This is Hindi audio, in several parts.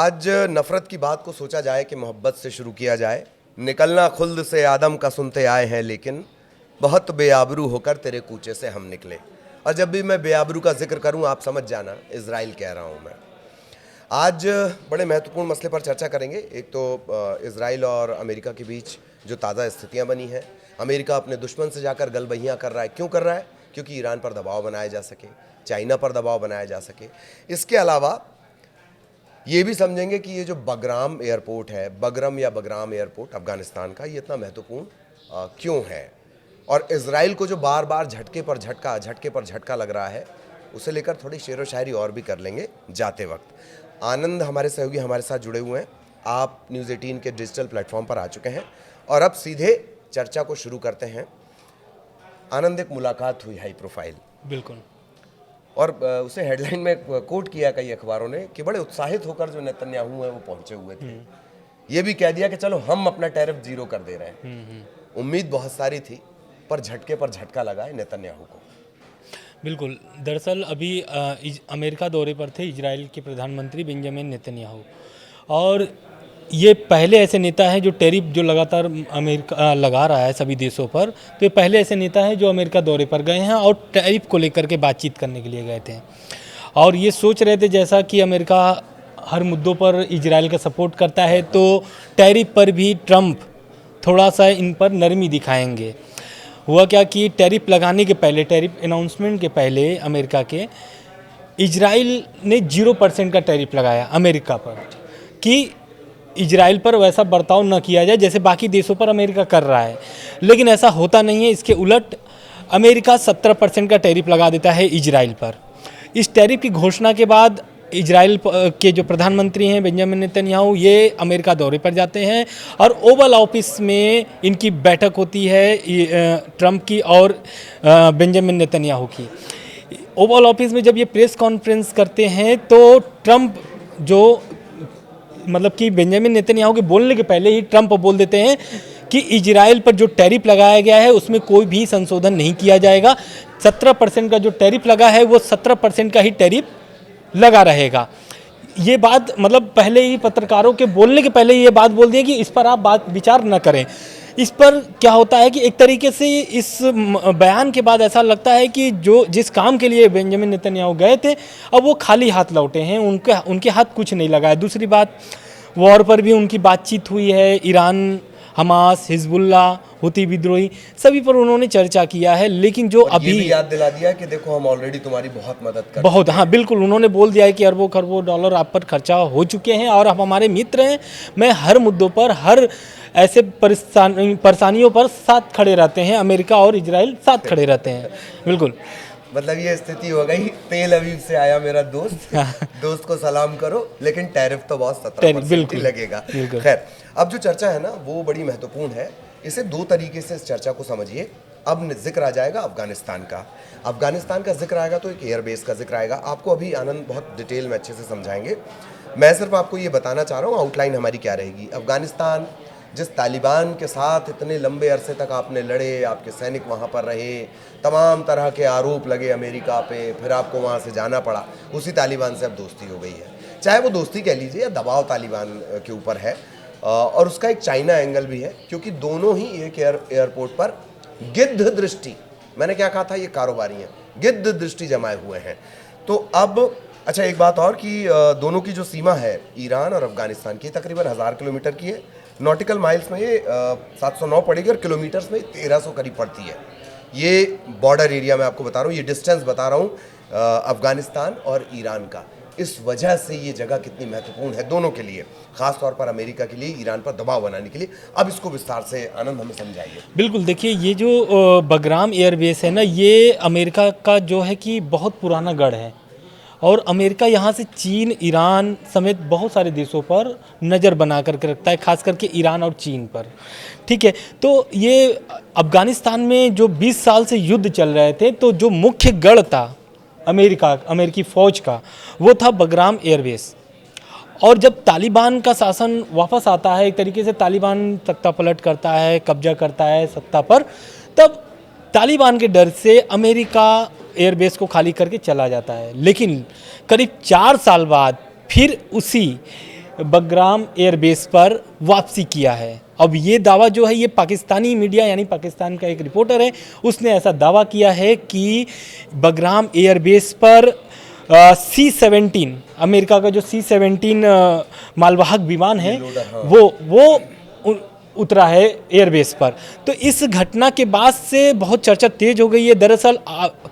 आज नफ़रत की बात को सोचा जाए कि मोहब्बत से शुरू किया जाए। निकलना खुल्द से आदम का सुनते आए हैं, लेकिन बहुत बेआबरू होकर तेरे कूचे से हम निकले। और जब भी मैं बेआबरू का जिक्र करूं, आप समझ जाना इज़राइल कह रहा हूं मैं। आज बड़े महत्वपूर्ण मसले पर चर्चा करेंगे। एक तो इज़राइल और अमेरिका के बीच जो ताज़ा स्थितियां बनी हैं। अमेरिका अपने दुश्मन से जाकर गलबहियाँ कर रहा है। क्यों कर रहा है? क्योंकि ईरान पर दबाव बनाया जा सके, चाइना पर दबाव बनाया जा सके। इसके अलावा ये भी समझेंगे कि ये जो बगराम एयरपोर्ट है, बगराम एयरपोर्ट अफगानिस्तान का, ये इतना महत्वपूर्ण क्यों है, और इज़राइल को जो बार बार झटके पर झटका लग रहा है, उसे लेकर थोड़ी शेर व शायरी और भी कर लेंगे जाते वक्त। आनंद हमारे सहयोगी हमारे साथ जुड़े हुए हैं। आप न्यूज़ 18 के डिजिटल प्लेटफॉर्म पर आ चुके हैं और अब सीधे चर्चा को शुरू करते हैं। आनंद, एक मुलाकात हुई हाई प्रोफाइल, बिल्कुल, और उसे हेडलाइन में कोट किया कई अखबारों ने कि बड़े उत्साहित होकर जो नेतन्याहू है वो पहुंचे हुए थे। ये भी कह दिया कि चलो हम अपना टैरिफ जीरो कर दे रहे हैं। उम्मीद बहुत सारी थी, पर झटका लगा है नेतन्याहू को। बिल्कुल। दरअसल अभी अमेरिका दौरे पर थे इजराइल के प्रधानमंत्री बेंजामिन नेतन्याहू, और ये पहले ऐसे नेता हैं जो टैरिफ जो लगातार अमेरिका लगा रहा है सभी देशों पर, तो ये पहले ऐसे नेता हैं जो अमेरिका दौरे पर गए हैं और टैरिफ को लेकर के बातचीत करने के लिए गए थे। और ये सोच रहे थे जैसा कि अमेरिका हर मुद्दों पर इजराइल का सपोर्ट करता है, तो टैरिफ पर भी ट्रंप थोड़ा सा इन पर नरमी दिखाएंगे। हुआ क्या कि टैरिफ लगाने के पहले, टैरिफ अनाउंसमेंट के पहले अमेरिका के, इजराइल ने 0% का टैरिफ लगाया अमेरिका पर कि इजराइल पर वैसा बर्ताव न किया जाए जैसे बाकी देशों पर अमेरिका कर रहा है। लेकिन ऐसा होता नहीं है। इसके उलट अमेरिका 17% का टैरिफ लगा देता है इजराइल पर। इस टैरिफ की घोषणा के बाद इजराइल के जो प्रधानमंत्री हैं बेंजामिन नेतन्याहू, ये अमेरिका दौरे पर जाते हैं और ओवल ऑफिस में इनकी बैठक होती है ट्रंप की और बेंजामिन नेतन्याहू की। ओवल ऑफिस में जब ये प्रेस कॉन्फ्रेंस करते हैं तो ट्रंप जो मतलब कि बेंजामिन नेतन्याहू के बोलने के पहले ही ट्रंप बोल देते हैं कि इजराइल पर जो टैरिफ लगाया गया है उसमें कोई भी संशोधन नहीं किया जाएगा। 17% का जो टैरिफ लगा है वो 17% का ही टैरिफ लगा रहेगा। ये बात मतलब पहले ही पत्रकारों के बोलने के पहले ही ये बात बोल दी कि इस पर आप बात विचार न करें। इस पर क्या होता है कि एक तरीके से इस बयान के बाद ऐसा लगता है कि जो जिस काम के लिए बेंजामिन नेतन्याहू गए थे, अब वो खाली हाथ लौटे हैं, उनके हाथ कुछ नहीं लगा है। दूसरी बात, वॉर पर भी उनकी बातचीत हुई है। ईरान, हमास, हिजबुल्ला, हुती विद्रोही, सभी पर उन्होंने चर्चा किया है। लेकिन जो अभी ये भी याद दिला दिया कि देखो हम ऑलरेडी तुम्हारी बहुत मदद कर बहुत, हाँ बिल्कुल, उन्होंने बोल दिया है कि अरबों खरबों डॉलर आप पर खर्चा हो चुके हैं और आप हमारे मित्र हैं। मैं हर मुद्दों पर, हर ऐसे परेशानियों पर साथ खड़े रहते हैं। अमेरिका और इजराइल साथ खड़े रहते हैं। बिल्कुल, मतलब ये स्थिति हो गई, तेल अवीव से आया मेरा दोस्त, दोस्त को सलाम करो, लेकिन टैरिफ तो बहुत 17% लगेगा। खैर, अब जो चर्चा है ना वो बड़ी महत्वपूर्ण है। इसे दो तरीके से इस चर्चा को समझिए। अब जिक्र आ जाएगा अफगानिस्तान का जिक्र आएगा, तो एक एयरबेस का जिक्र आएगा। आपको अभी आनंद बहुत डिटेल में अच्छे से समझाएंगे। मैं सिर्फ आपको ये बताना चाह रहा हूँ आउटलाइन हमारी क्या रहेगी। अफगानिस्तान, जिस तालिबान के साथ इतने लंबे अरसे तक आपने लड़े, आपके सैनिक वहाँ पर रहे, तमाम तरह के आरोप लगे अमेरिका पे, फिर आपको वहाँ से जाना पड़ा, उसी तालिबान से अब दोस्ती हो गई है। चाहे वो दोस्ती कह लीजिए या दबाव तालिबान के ऊपर है। और उसका एक चाइना एंगल भी है, क्योंकि दोनों ही एक एयरपोर्ट पर गिद्ध दृष्टि, मैंने क्या कहा था, ये कारोबारी हैं, गिद्ध दृष्टि जमाए हुए हैं। तो अब अच्छा, एक बात और कि दोनों की जो सीमा है ईरान और अफगानिस्तान की, तकरीबन 1000 किलोमीटर की है। नॉटिकल माइल्स में ये 709 पड़ेगी और किलोमीटर्स में 1300 करीब पड़ती है। ये बॉर्डर एरिया में आपको बता रहा हूँ, ये डिस्टेंस बता रहा हूँ अफगानिस्तान और ईरान का। इस वजह से ये जगह कितनी महत्वपूर्ण है दोनों के लिए, खास तौर पर अमेरिका के लिए, ईरान पर दबाव बनाने के लिए। अब इसको विस्तार से आनंद हमें समझाइए। बिल्कुल, देखिए ये जो बगराम एयरबेस है ना, ये अमेरिका का जो है कि बहुत पुराना गढ़ है और अमेरिका यहाँ से चीन, ईरान समेत बहुत सारे देशों पर नज़र बना करके रखता है, खास करके ईरान और चीन पर। ठीक है, तो ये अफगानिस्तान में जो 20 साल से युद्ध चल रहे थे, तो जो मुख्य गढ़ था अमेरिकी फ़ौज का, वो था बगराम एयरबेस। और जब तालिबान का शासन वापस आता है, एक तरीके से तालिबान सत्ता पलट करता है, कब्जा करता है सत्ता पर, तब तालिबान के डर से अमेरिका एयरबेस को खाली करके चला जाता है। लेकिन करीब 4 साल बाद फिर उसी बगराम एयरबेस पर वापसी किया है। अब ये दावा जो है ये पाकिस्तानी मीडिया यानी पाकिस्तान का एक रिपोर्टर है, उसने ऐसा दावा किया है कि बगराम एयरबेस पर C-17 अमेरिका का जो C-17 मालवाहक विमान है वो उतरा है एयरबेस पर। तो इस घटना के बाद से बहुत चर्चा तेज हो गई है। दरअसल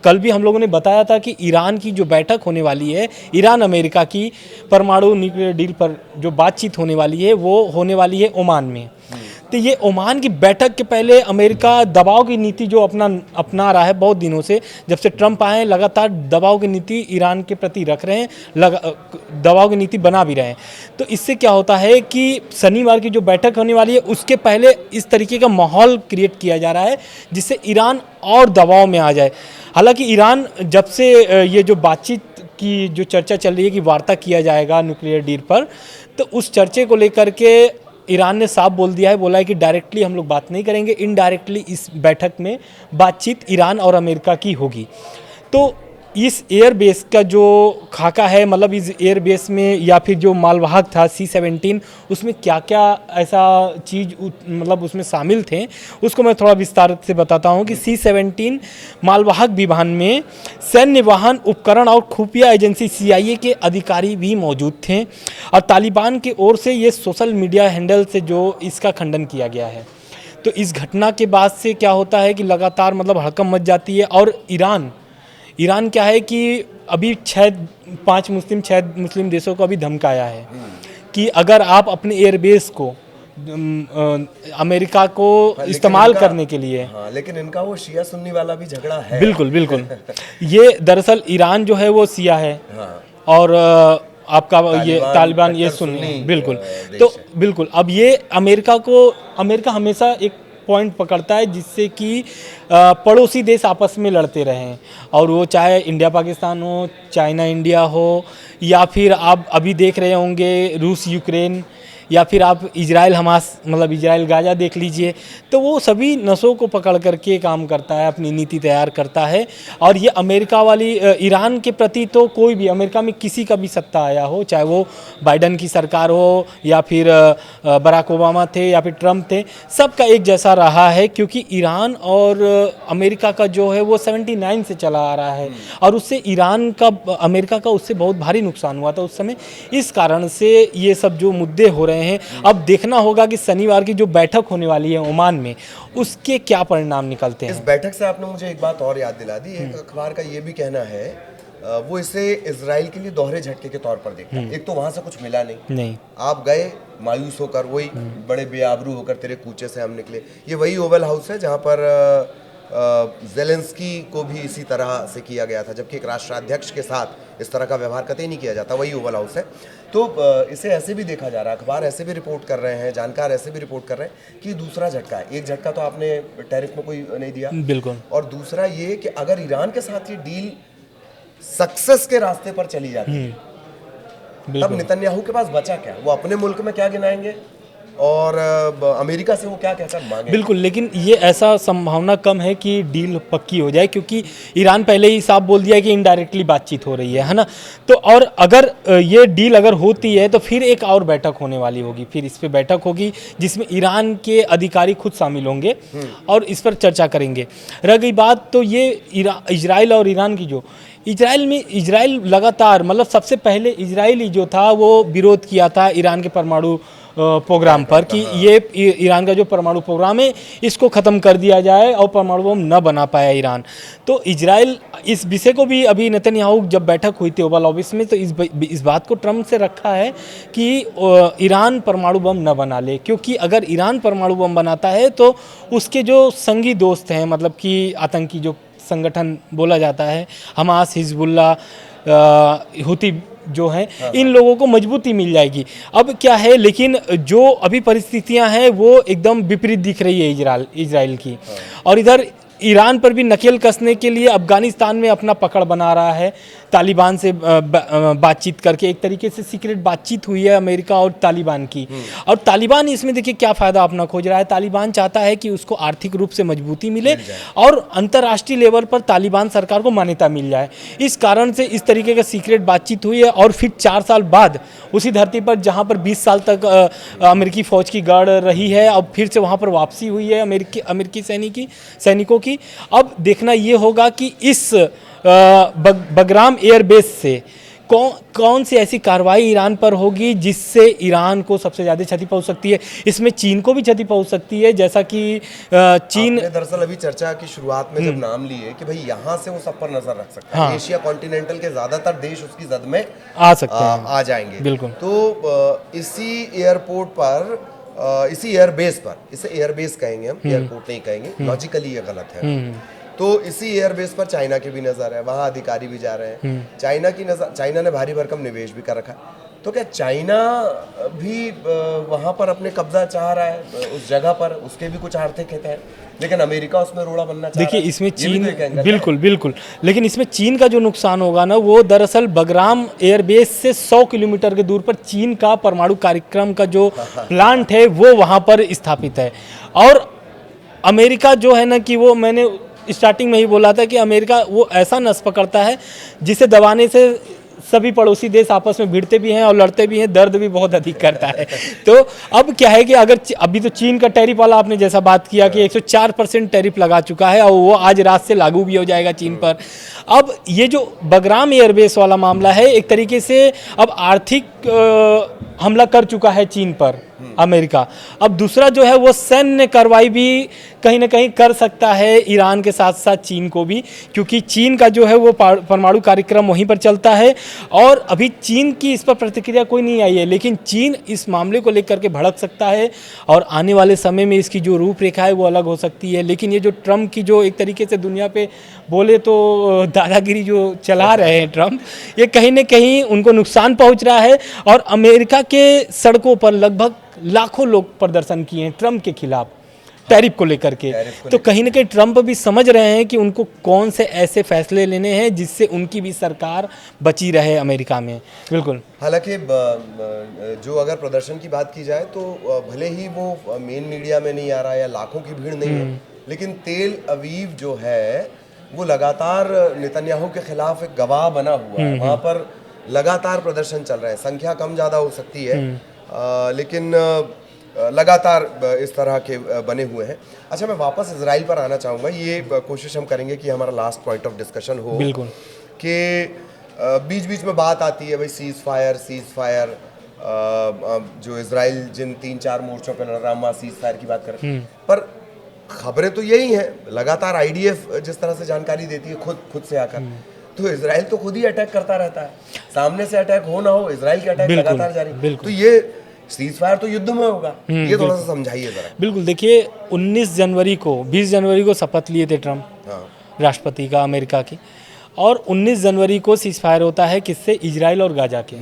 कल भी हम लोगों ने बताया था कि ईरान की जो बैठक होने वाली है, ईरान अमेरिका की परमाणु न्यूक्लियर डील पर जो बातचीत होने वाली है वो होने वाली है ओमान में। तो ये ओमान की बैठक के पहले अमेरिका दबाव की नीति जो अपना रहा है बहुत दिनों से, जब से ट्रंप आए लगातार दबाव की नीति ईरान के प्रति रख रहे हैं, दबाव की नीति बना भी रहे हैं। तो इससे क्या होता है कि शनिवार की जो बैठक होने वाली है उसके पहले इस तरीके का माहौल क्रिएट किया जा रहा है जिससे ईरान और दबाव में आ जाए। हालांकि ईरान जब से ये जो बातचीत की जो चर्चा चल रही है कि वार्ता किया जाएगा न्यूक्लियर डील पर, तो उस चर्चे को लेकर के ईरान ने साफ बोल दिया है, बोला है कि डायरेक्टली हम लोग बात नहीं करेंगे, इनडायरेक्टली इस बैठक में बातचीत ईरान और अमेरिका की होगी। तो इस एयरबेस का जो खाका है, मतलब इस एयरबेस में या फिर जो मालवाहक था C-17, उसमें क्या क्या ऐसा चीज़ मतलब उसमें शामिल थे, उसको मैं थोड़ा विस्तार से बताता हूँ कि C-17 मालवाहक विमान में सैन्य वाहन उपकरण और खुफिया एजेंसी CIA के अधिकारी भी मौजूद थे। और तालिबान की ओर से ये सोशल मीडिया हैंडल से जो इसका खंडन किया गया है। तो इस घटना के बाद से क्या होता है कि लगातार मतलब हड़कंप मच जाती है। और ईरान क्या है कि अभी 6 मुस्लिम देशों को अभी धमकाया है कि अगर आप अपने एयरबेस को अमेरिका को इस्तेमाल करने के लिए। लेकिन इनका वो शिया सुन्नी वाला भी झगड़ा है। बिल्कुल ये दरअसल ईरान जो है वो शिया है और आपका ये तालिबान ये सुन्नी। बिल्कुल, तो बिल्कुल अब ये अमेरिका हमेशा एक पॉइंट पकड़ता है जिससे कि पड़ोसी देश आपस में लड़ते रहें, और वो चाहे इंडिया पाकिस्तान हो, चाइना इंडिया हो, या फिर आप अभी देख रहे होंगे रूस यूक्रेन, या फिर आप इजराइल हमास मतलब इजराइल गाजा देख लीजिए। तो वो सभी नसों को पकड़ करके काम करता है, अपनी नीति तैयार करता है। और ये अमेरिका वाली ईरान के प्रति तो कोई भी अमेरिका में किसी का भी सत्ता आया हो, चाहे वो बाइडन की सरकार हो या फिर बराक ओबामा थे या फिर ट्रंप थे, सबका एक जैसा रहा है। क्योंकि ईरान और अमेरिका का जो है वो 79 से चला आ रहा है और उससे अमेरिका का उससे बहुत भारी नुकसान हुआ था उस समय। इस कारण से ये सब जो मुद्दे हो रहे हैं, अब देखना होगा कि शनिवार की जो बैठक होने वाली है ओमान में उसके क्या परिणाम निकलते हैं। इस बैठक से आपने मुझे एक बात और याद दिला दी। एक अखबार का ये भी कहना है वो इसे इजराइल के लिए दोहरे झटके के तौर पर देखता है। एक तो वहां से कुछ मिला नहीं, आप गए मायूस होकर, वही बड़े बेआबरू होकर तेरे कूचे से हम निकले। ये वही ओवल हाउस है जहां पर ज़ेलेंस्की को भी इसी तरह से किया गया था, जबकि एक राष्ट्राध्यक्ष के साथ इस तरह का व्यवहार कतई नहीं किया जाता। वही ओवल हाउस है। तो इसे ऐसे भी देखा जा रहा है, अखबार ऐसे भी रिपोर्ट कर रहे हैं, जानकार ऐसे भी रिपोर्ट कर रहे हैं कि दूसरा झटका है। एक झटका तो आपने टैरिफ में कोई नहीं दिया, बिल्कुल, और दूसरा ये कि अगर ईरान के साथ ये डील सक्सेस के रास्ते पर चली जाती है, तब नेतन्याहू के पास बचा क्या? वो अपने मुल्क में क्या गिनाएंगे और अमेरिका से वो क्या कहकर मांगे? बिल्कुल, लेकिन ये ऐसा संभावना कम है कि डील पक्की हो जाए, क्योंकि ईरान पहले ही साफ बोल दिया है कि इनडायरेक्टली बातचीत हो रही है ना। तो और अगर ये डील अगर होती है तो फिर एक और बैठक होने वाली होगी, फिर इस पे बैठक होगी जिसमें ईरान के अधिकारी खुद शामिल होंगे और इस पर चर्चा करेंगे। रह गई बात तो ये इजराइल और ईरान की, जो इजराइल लगातार मतलब सबसे पहले इजराइल जो था वो विरोध किया था ईरान के परमाणु प्रोग्राम पर कि ये ईरान का जो परमाणु प्रोग्राम है इसको ख़त्म कर दिया जाए और परमाणु बम न बना पाया ईरान। तो इजराइल इस विषय को भी अभी नेतन्याहू जब बैठक हुई थी ओवल ऑफिस में, तो इस बात को ट्रंप से रखा है कि ईरान परमाणु बम न बना ले, क्योंकि अगर ईरान परमाणु बम बनाता है तो उसके जो संगी दोस्त हैं, मतलब कि आतंकी जो संगठन बोला जाता है, हमास, हिजबुल्ला, हुती जो हैं, इन लोगों को मजबूती मिल जाएगी। अब क्या है, लेकिन जो अभी परिस्थितियां हैं वो एकदम विपरीत दिख रही है इजराइल की। और इधर ईरान पर भी नकेल कसने के लिए अफगानिस्तान में अपना पकड़ बना रहा है। तालिबान से बातचीत करके एक तरीके से सीक्रेट बातचीत हुई है अमेरिका और तालिबान की। और तालिबान इसमें देखिए क्या फ़ायदा अपना खोज रहा है। तालिबान चाहता है कि उसको आर्थिक रूप से मजबूती मिले और अंतर्राष्ट्रीय लेवल पर तालिबान सरकार को मान्यता मिल जाए। इस कारण से इस तरीके का सीक्रेट बातचीत हुई है और फिर 4 साल बाद उसी धरती पर जहाँ पर 20 साल तक अमेरिकी फ़ौज की गार्ड रही है, अब फिर से वहाँ पर वापसी हुई है अमेरिकी सैनिकों की। अब देखना ये होगा कि इस बगराम एयरबेस से कौन सी ऐसी कार्रवाई ईरान पर होगी जिससे ईरान को सबसे ज़्यादा क्षति पहुंच सकती है। इसमें चीन को भी क्षति पहुंच सकती है, जैसा कि चीन दरअसल अभी चर्चा की शुरुआत में जब नाम लिए कि भाई यहाँ से वो सब पर नजर रख सकता है। एशिया कॉन्टिनेंटल के ज्यादातर देश उसकी जद में आ सकते हैं, आ जाएंगे। बिल्कुल। तो इसी एयरपोर्ट पर, इसी एयरबेस पर, इसे एयरबेस कहेंगे हम, एयरपोर्ट नहीं कहेंगे, लॉजिकली ये गलत है। तो इसी एयरबेस पर चाइना के भी नजर है, वहाँ अधिकारी भी जा रहे हैं। चाइना ने भारी भरकम निवेश भी कर रखा है। तो क्या चाइना भी वहाँ पर अपने कब्जा चाह रहा है उस जगह पर? उसके भी कुछ आर्थिक हित है, लेकिन अमेरिका उसमें रोड़ा बनना चाह रहा है। देखिए इसमें चीन, बिल्कुल, लेकिन इसमें चीन का जो नुकसान होगा ना, वो दरअसल बगराम एयरबेस से 100 किलोमीटर के दूर पर चीन का परमाणु कार्यक्रम का जो प्लांट है वो वहाँ पर स्थापित है। और अमेरिका जो है ना कि वो, मैंने स्टार्टिंग में ही बोला था कि अमेरिका वो ऐसा नस पकड़ता है जिसे दबाने से सभी पड़ोसी देश आपस में भिड़ते भी हैं और लड़ते भी हैं, दर्द भी बहुत अधिक करता है। तो अब क्या है कि अगर अभी तो चीन का टैरिफ वाला आपने जैसा बात किया कि 104% टैरिफ लगा चुका है और वो आज रात से लागू भी हो जाएगा चीन पर। अब ये जो बगराम एयरबेस वाला मामला है, एक तरीके से अब आर्थिक हमला कर चुका है चीन पर अमेरिका। अब दूसरा जो है वो सैन्य कार्रवाई भी कहीं ना कहीं कर सकता है ईरान के साथ साथ चीन को भी, क्योंकि चीन का जो है वो परमाणु कार्यक्रम वहीं पर चलता है। और अभी चीन की इस पर प्रतिक्रिया कोई नहीं आई है, लेकिन चीन इस मामले को लेकर के भड़क सकता है और आने वाले समय में इसकी जो रूपरेखा है वो अलग हो सकती है। लेकिन ये जो ट्रम्प की जो एक तरीके से दुनिया पे बोले तो दादागिरी जो चला रहे हैं ट्रम्प, ये कहीं ना कहीं उनको नुकसान पहुंच रहा है। और अमेरिका के सड़कों पर लगभग लाखों लोग प्रदर्शन किए हैं ट्रम्प के खिलाफ टैरिफ को लेकर के। तो कहीं ना कहीं ट्रम्प भी समझ रहे हैं कि उनको कौन से ऐसे फैसले लेने हैं जिससे उनकी भी सरकार बची रहे अमेरिका में। बिल्कुल। हालांकि जो अगर प्रदर्शन की बात की जाए तो भले ही वो मेन मीडिया में नहीं आ रहा है या लाखों की भीड़ नहीं है, लेकिन तेल अवीव जो है वो लगातार नेतन्याहू के खिलाफ एक गवाह बना हुआ है। वहाँ पर लगातार प्रदर्शन चल रहा है, संख्या कम ज़्यादा हो सकती है, लेकिन लगातार इस तरह के बने हुए हैं। अच्छा, मैं वापस इजराइल पर आना चाहूँगा। ये कोशिश हम करेंगे कि हमारा लास्ट पॉइंट ऑफ डिस्कशन हो। बिल्कुल। कि बीच बीच में बात आती है भाई सीज फायर, जो इजराइल जिन 3-4 मोर्चों पर लड़ रहा है, सीज फायर की बात करें, पर खबरें तो यही हैं। लगातार आईडीएफ जिस तरह से जानकारी देती है खुद से आकर, तो इजराइल तो खुद ही अटैक करता रहता है। सामने से अटैक हो ना हो, इजराइल के अटैक लगातार जारी। तो ये सीज फायर तो युद्ध में होगा, ये थोड़ा सा समझाइए जरा। बिल्कुल, देखिए 20 जनवरी को शपथ लिए थे ट्रम्प राष्ट्रपति का अमेरिका की, और 19 जनवरी को सीज फायर होता है किससे? इजराइल और गाजा के।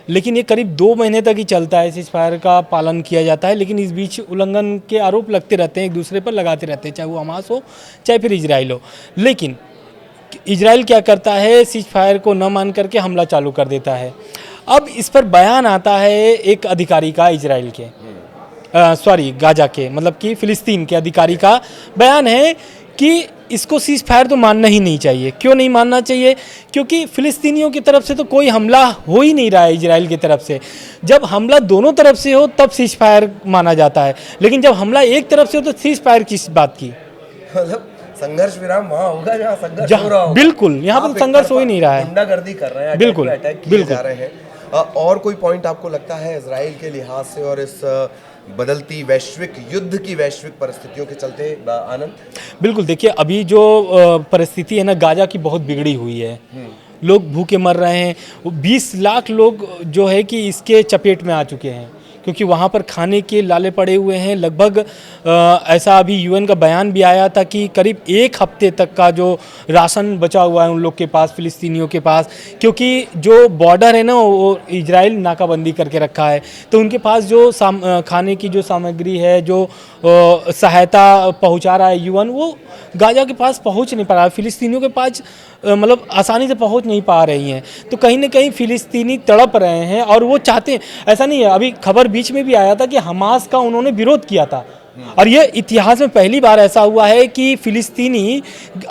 लेकिन ये करीब 2 महीने तक ही चलता है, सीज फायर का पालन किया जाता है, लेकिन इस बीच उल्लंघन के आरोप लगते रहते हैं, एक दूसरे पर लगाते रहते हैं, चाहे वो हमास हो चाहे फिर इजराइल हो। लेकिन इजराइल क्या करता है, सीज फायर को न मान करके हमला चालू कर देता है। अब इस पर बयान आता है एक अधिकारी का, इजराइल के गाजा के, मतलब कि फिलिस्तीन के अधिकारी का बयान है कि इसको सीज फायर तो मानना ही नहीं चाहिए। क्यों नहीं मानना चाहिए? क्योंकि फिलिस्तीनियों की तरफ से तो कोई हमला हो ही नहीं रहा है इजराइल की तरफ से। जब हमला दोनों तरफ से हो तब सीज फायर माना जाता है, लेकिन जब हमला एक तरफ से हो तो सीज फायर किस बात की? मतलब संघर्ष विराम वहाँ होगा जहाँ संघर्ष हो रहा होगा। बिल्कुल, यहाँ पर संघर्ष हो ही नहीं रहा है, गुंडागर्दी कर रहे हैं, बिल्कुल अटैक किए जा रहे हैं। और कोई पॉइंट आपको लगता है इजराइल के लिहाज से और इस बदलती वैश्विक युद्ध की वैश्विक परिस्थितियों के चलते, आनंद? बिल्कुल, देखिए अभी जो परिस्थिति है ना गाजा की, बहुत बिगड़ी हुई है। लोग भूखे मर रहे हैं। 20 लाख लोग जो है कि इसके चपेट में आ चुके हैं, क्योंकि वहाँ पर खाने के लाले पड़े हुए हैं। लगभग ऐसा अभी यूएन का बयान भी आया था कि करीब 1 हफ्ते तक का जो राशन बचा हुआ है उन लोग के पास, फ़िलिस्तीनियों के पास, क्योंकि जो बॉर्डर है ना वो इजराइल नाकाबंदी करके रखा है, तो उनके पास जो खाने की जो सामग्री है, जो सहायता पहुंचा रहा है यूएन, वो गाजा के पास पहुंच नहीं पा रहा है, फ़िलिस्तीनियों के पास मतलब आसानी से पहुंच नहीं पा रही हैं। तो कहीं ना कहीं फ़िलिस्तीनी तड़प रहे हैं और वो चाहते हैं, ऐसा नहीं है, अभी खबर बीच में भी आया था कि हमास का उन्होंने विरोध किया था, और ये इतिहास में पहली बार ऐसा हुआ है कि फ़िलिस्तीनी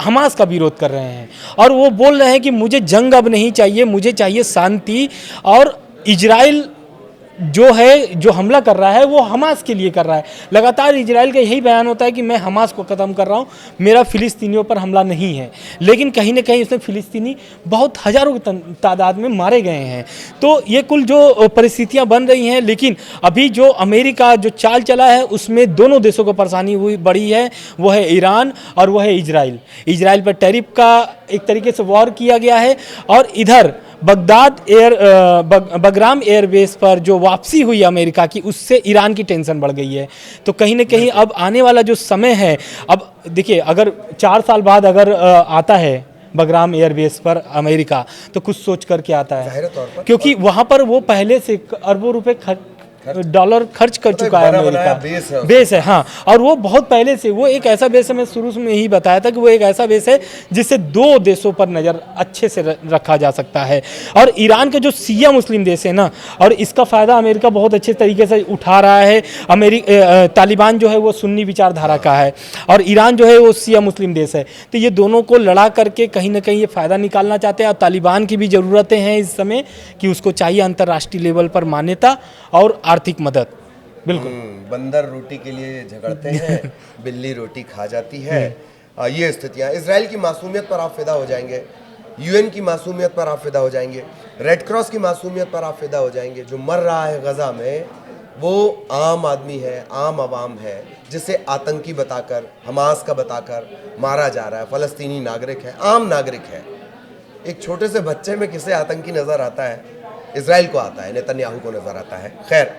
हमास का विरोध कर रहे हैं और वो बोल रहे हैं कि मुझे जंग अब नहीं चाहिए, मुझे चाहिए शांति। और इजराइल जो है, जो हमला कर रहा है वो हमास के लिए कर रहा है। लगातार इजराइल का यही बयान होता है कि मैं हमास को ख़त्म कर रहा हूँ, मेरा फ़िलिस्तीनियों पर हमला नहीं है, लेकिन कहीं ना कहीं इसमें फ़िलिस्तीनी बहुत हज़ारों की तादाद में मारे गए हैं। तो ये कुल जो परिस्थितियाँ बन रही हैं, लेकिन अभी जो अमेरिका जो चाल चला है उसमें दोनों देशों को परेशानी हुई बड़ी है, वो है ईरान और वो है इजराइल। इजराइल पर टैरिफ का एक तरीके से वॉर किया गया है, और इधर बगराम एयरबेस पर जो वापसी हुई अमेरिका की, उससे ईरान की टेंशन बढ़ गई है। तो कहीं ना कहीं अब आने वाला जो समय है, अब देखिए अगर 4 साल बाद अगर आता है बगराम एयरबेस पर अमेरिका, तो कुछ सोच करके आता है, क्योंकि वहाँ पर वो पहले से अरबों रुपए डॉलर खर्च कर चुका है अमेरिका। बेस है, हाँ, और वो बहुत पहले से वो एक ऐसा बेस है, मैं शुरू में ही बताया था कि वो एक ऐसा बेस है जिससे 2 देशों पर नज़र अच्छे से रखा जा सकता है। और ईरान का जो शिया मुस्लिम देश है ना, और इसका फ़ायदा अमेरिका बहुत अच्छे तरीके से उठा रहा है। तालिबान जो है वो सुन्नी विचारधारा का है और ईरान जो है वो शिया मुस्लिम देश है, तो ये दोनों को लड़ा करके कहीं ना कहीं ये फ़ायदा निकालना चाहते हैं। और तालिबान की भी ज़रूरतें हैं इस समय कि उसको चाहिए अंतर्राष्ट्रीय लेवल पर मान्यता और आर्थिक मदद। बिल्कुल। बंदर रोटी के लिए झगड़ते हैं, बिल्ली रोटी खा जाती है। ये स्थितियां, इजराइल की मासूमियत पर आप फिदा हो जाएंगे, यूएन की मासूमियत पर आप फिदा हो जाएंगे, रेड क्रॉस की मासूमियत पर आप फिदा हो जाएंगे। जो मर रहा है गजा में वो आम आदमी है, आम आवाम है, जिसे आतंकी बताकर, हमास का बताकर मारा जा रहा है। फ़लस्तीनी नागरिक है, आम नागरिक है। एक छोटे से बच्चे में किसे आतंकी नज़र आता है? इजराइल को आता है, नेतन्याहू को नज़र आता है। खैर,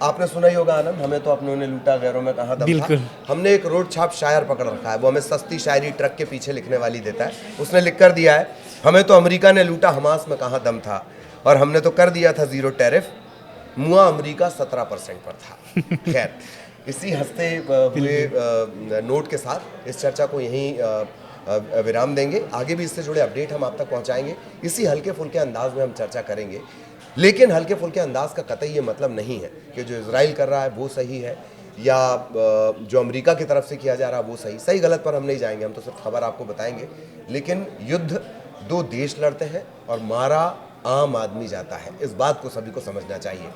आपने सुना ही होगा आनंद, हमें तो अपनों ने लूटा गैरों में कहाँ दम था। हमने एक रोड छाप शायर पकड़ रखा है, वो हमें सस्ती शायरी ट्रक के पीछे लिखने वाली देता है। उसने लिख कर दिया है, हमें तो अमेरिका ने लूटा, हमास में कहाँ दम था, और हमने तो कर दिया था 0 टैरिफ, मुआ अमेरिका 17% पर था। खैर, इसी हंसते हुए नोट के साथ इस चर्चा को यहीं विराम देंगे। आगे भी इससे जुड़े अपडेट हम आप तक पहुंचाएंगे, इसी हल्के फुल्के अंदाज में हम चर्चा करेंगे। लेकिन हल्के फुल्के अंदाज का कतई ये मतलब नहीं है कि जो इजराइल कर रहा है वो सही है या जो अमेरिका की तरफ से किया जा रहा है वो सही गलत पर हम नहीं जाएंगे। हम तो सिर्फ खबर आपको बताएंगे। लेकिन युद्ध 2 देश लड़ते हैं और मारा आम आदमी जाता है, इस बात को सभी को समझना चाहिए।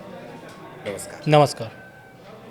नमस्कार। नमस्कार।